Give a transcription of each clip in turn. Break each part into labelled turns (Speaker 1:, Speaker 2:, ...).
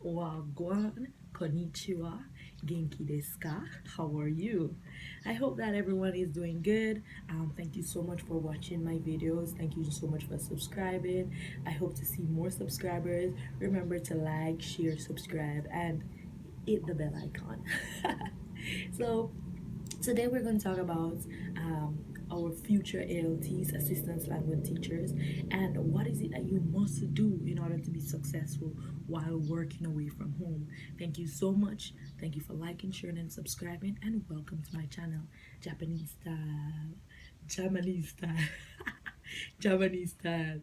Speaker 1: Wagwan, konnichiwa, genki desu ka? How are you? I hope that everyone is doing good. Thank you so much for watching my videos. Thank you so much for subscribing. I hope to see more subscribers. Remember to like, share, subscribe, and hit the bell icon. So today we're going to talk about our future ALTs, assistant language teachers, and what is it that you must do in order to be successful while working away from home. Thank you so much. Thank you for liking, sharing, and subscribing, and welcome to my channel, Japanese style, Japanese style, Japanese style.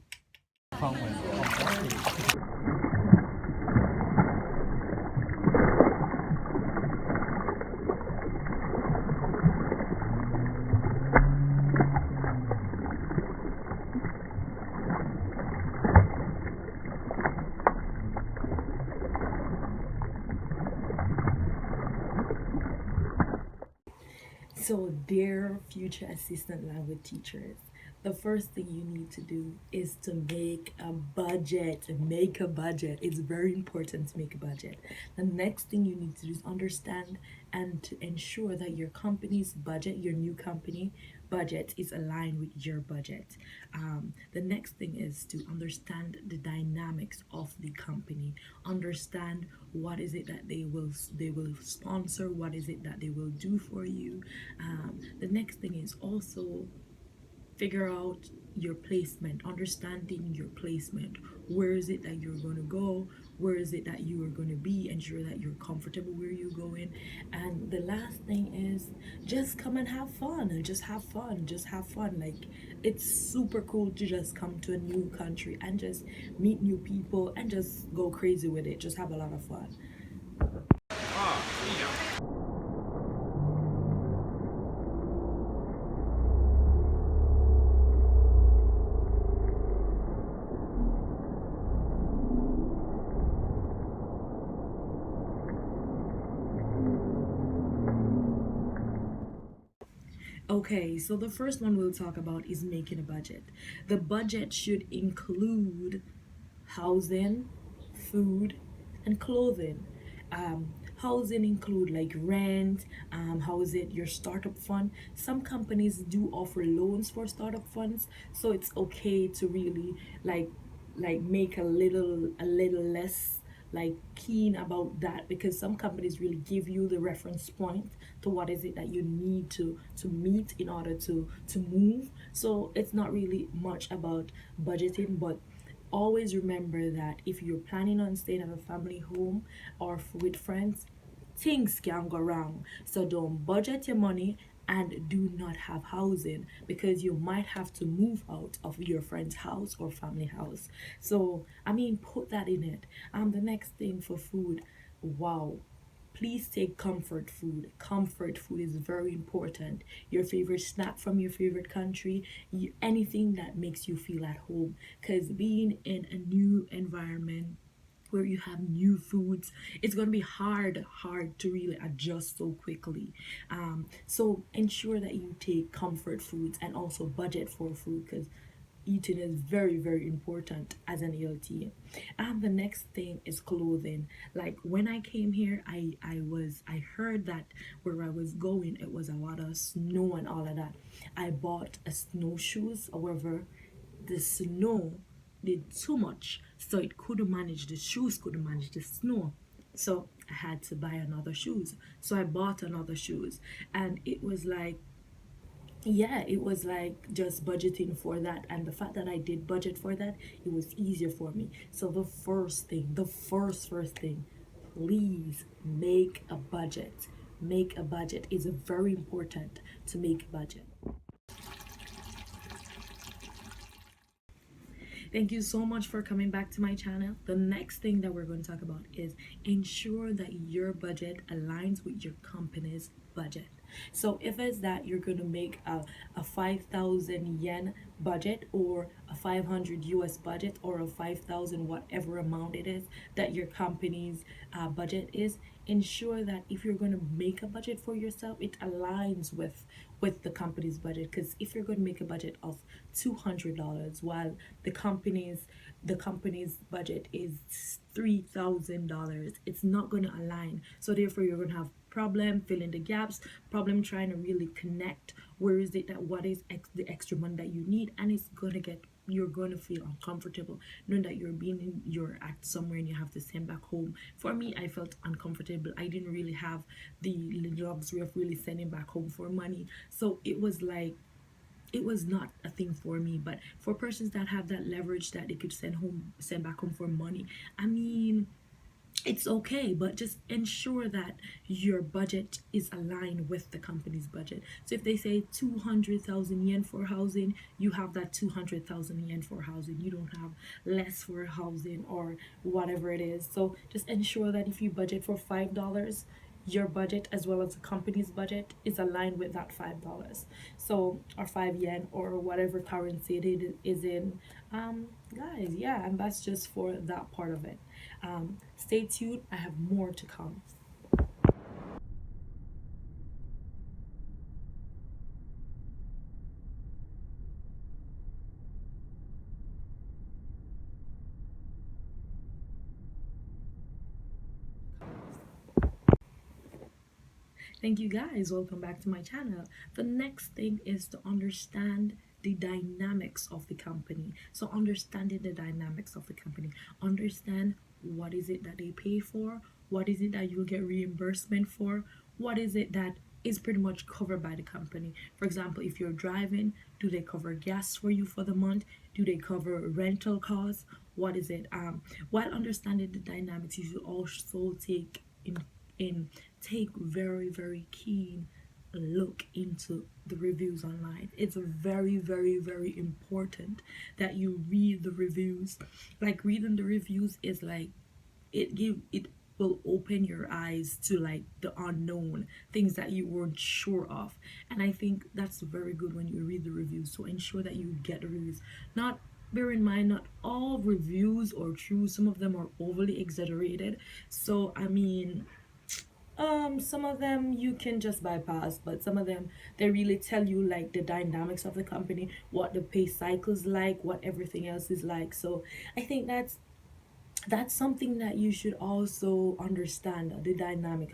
Speaker 1: So, dear future assistant language teachers, the first thing you need to do is to make a budget. Make a budget. It's very important to make a budget. The next thing you need to do is understand and to ensure that your company's budget, your new company budget, is aligned with your budget. The next thing is to understand the dynamics of the company. Understand what is it that they will sponsor, what is it that they will do for you. The next thing is also figure out your placement, understanding your placement. Where is it that you're going to go? Where is it that you are going to be? Ensure that you're comfortable where you're going. And the last thing is just come and have fun. Just have fun. Just have fun. Like, it's super cool to just come to a new country and just meet new people and just go crazy with it. Just have a lot of fun. Okay, so the first one we'll talk about is making a budget. The budget should include housing, food, and clothing. Housing include like rent, how is it your startup fund. Some companies do offer loans for startup funds, so it's okay to really make a little less like keen about that, because some companies really give you the reference point to what is it that you need to meet in order to move. So it's not really much about budgeting, but always remember that if you're planning on staying at a family home or with friends, things can go wrong. So don't budget your money and do not have housing, because you might have to move out of your friend's house or family house. So I mean, put that in it. The next thing for food, wow, please take comfort food. Comfort food is very important. Your favorite snack from your favorite country, anything that makes you feel at home, because being in a new environment where you have new foods, it's going to be hard to really adjust so quickly. So ensure that you take comfort foods and also budget for food, because eating is very important as an ALT. The next thing is clothing. Like when I came here, I heard that where I was going, it was a lot of snow and all of that. I bought a snowshoes. However, the snow did too much, so it couldn't manage the shoes, couldn't manage the snow. So I had to buy another shoes. So I bought another shoes, and it was like, yeah, it was like just budgeting for that. And the fact that I did budget for that, it was easier for me. So the first thing, the first thing, please make a budget. Make a budget. It's very important to make a budget. Thank you so much for coming back to my channel. The next thing that we're going to talk about is ensure that your budget aligns with your company's budget. So if it's that you're going to make a 5,000 yen budget, or a 500 US budget, or a 5,000 whatever amount it is that your company's budget is, ensure that if you're going to make a budget for yourself, it aligns with the company's budget. Because if you're going to make a budget of $200 while the company's budget is $3,000, it's not going to align. So therefore you're going to have problem filling the gaps, problem trying to really connect where is it that what is the extra money that you need, and it's going to get, you're going to feel uncomfortable knowing that you're at somewhere and you have to send back home. For me, I felt uncomfortable. I didn't really have the luxury of really sending back home for money, so it was like, it was not a thing for me. But for persons that have that leverage that they could send back home for money, I mean, it's okay, but just ensure that your budget is aligned with the company's budget. So if they say 200,000 yen for housing, you have that 200,000 yen for housing. You don't have less for housing or whatever it is. So just ensure that if you budget for $5, your budget as well as the company's budget is aligned with that $5. So, or 5 yen or whatever currency it is in. Guys, yeah, and that's just for that part of it. Stay tuned, I have more to come. Thank you guys, welcome back to my channel. The next thing is to understand the dynamics of the company. So understanding the dynamics of the company, understand what is it that they pay for, what is it that you'll get reimbursement for, what is it that is pretty much covered by the company. For example, if you're driving, do they cover gas for you for the month? Do they cover rental costs? What is it? While understanding the dynamics, you should also in take very keen look into the reviews online. It's very important that you read the reviews. Like, reading the reviews is like, it will open your eyes to like the unknown things that you weren't sure of. And I think that's very good when you read the reviews. So ensure that you get the reviews. Not Bear in mind, not all reviews are true. Some of them are overly exaggerated. So I mean, some of them you can just bypass, but some of them, they really tell you like the dynamics of the company, what the pay cycles like, what everything else is like. So I think that's something that you should also understand, the dynamics,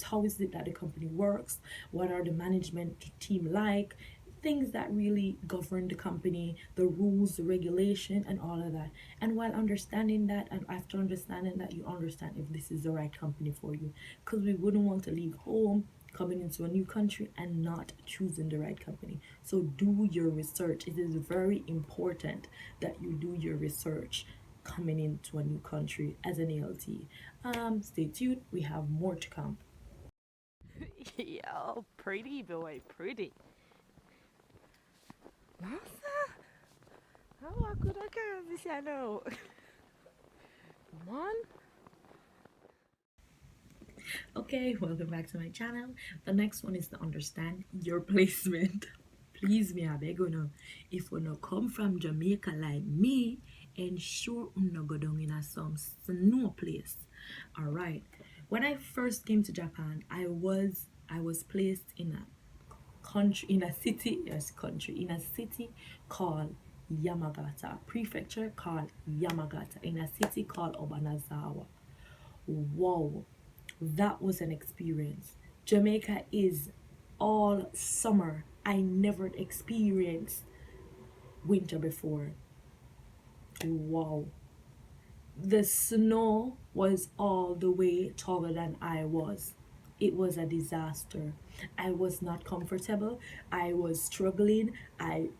Speaker 1: how is it that the company works, what are the management team like, things that really govern the company, the rules, the regulation, and all of that. And while understanding that, and after understanding that, you understand if this is the right company for you, because we wouldn't want to leave home, coming into a new country, and not choosing the right company. So do your research. It is very important that you do your research coming into a new country as an ALT. Stay tuned, we have more to come.
Speaker 2: Yo, pretty boy, pretty. Nossa, how could I get this? I know. Man,
Speaker 1: Okay, welcome back to my channel. The next one is to understand your placement. Please, me, I beg you now. If you no come from Jamaica like me, ensure you no go down in a some snow place. All right. When I first came to Japan, I was placed in a country, in a city, yes, country, in a city called Yamagata, prefecture called Yamagata, in a city called Obanazawa. Wow, that was an experience. Jamaica is all summer. I never experienced winter before. Wow. The snow was all the way taller than I was. It was a disaster. I was not comfortable. I was struggling. I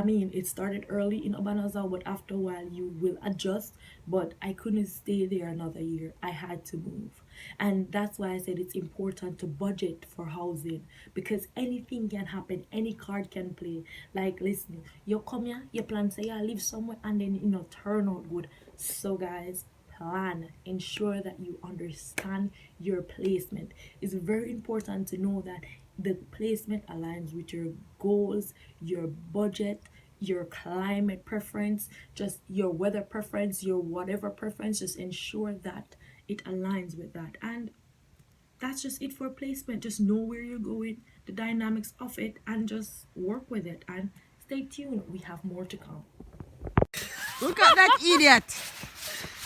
Speaker 1: mean, it started early in Obanazawa, but after a while you will adjust. But I couldn't stay there another year. I had to move. And that's why I said it's important to budget for housing, because anything can happen, any card can play. Like, listen, you come here, you plan say yeah, live somewhere, and then turn out good. So guys, plan, ensure that you understand your placement. It's very important to know that the placement aligns with your goals, your budget, your climate preference, just your weather preference, your whatever preference. Just ensure that it aligns with that. And that's just it for placement. Just know where you're going, the dynamics of it, and just work with it. And stay tuned, we have more to come.
Speaker 2: Look at that idiot.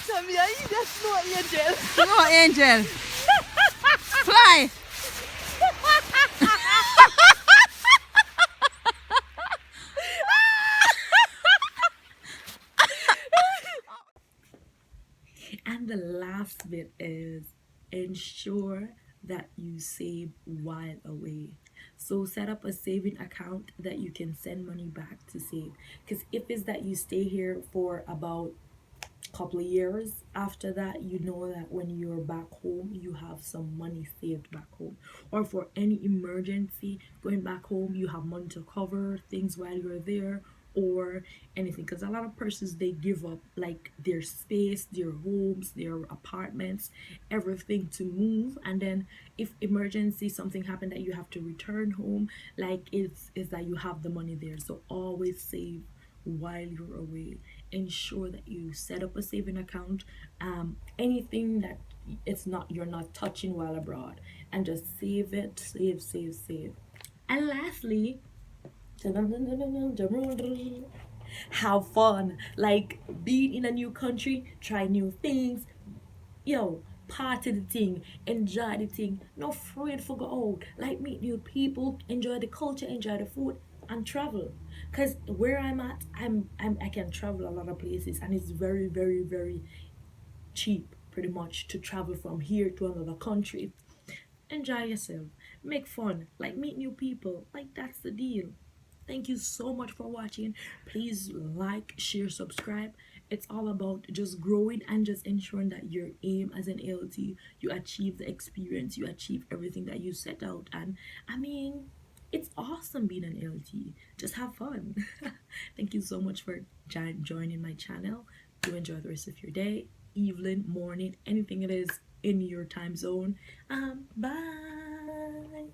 Speaker 3: Tell me, I eat that snow angel.
Speaker 2: No, Angel. Fly.
Speaker 1: And the last bit is ensure that you save while away. So set up a saving account that you can send money back to save. Because if it's that you stay here for about couple of years after that, you know that when you're back home you have some money saved back home, or for any emergency going back home you have money to cover things while you're there, or anything. Because a lot of persons, they give up like their space, their homes, their apartments, everything to move, and then if emergency something happened that you have to return home, like it's that you have the money there. So always save while you're away. Ensure that you set up a saving account, anything that it's not, you're not touching while abroad, and just save it, save. And lastly, have fun. Like, being in a new country, try new things, party the thing, enjoy the thing, no afraid for go out, like meet new people, enjoy the culture, enjoy the food, and travel. Because where I'm at, I can travel a lot of places, and it's very, very, very cheap pretty much to travel from here to another country. Enjoy yourself, make fun, like meet new people, like that's the deal. Thank you so much for watching. Please like, share, subscribe. It's all about just growing and just ensuring that your aim as an LT, you achieve the experience, you achieve everything that you set out. And I mean, it's awesome being an LT. Just have fun. Thank you so much for joining my channel. Do enjoy the rest of your day, evening, morning, anything it is in your time zone. Bye.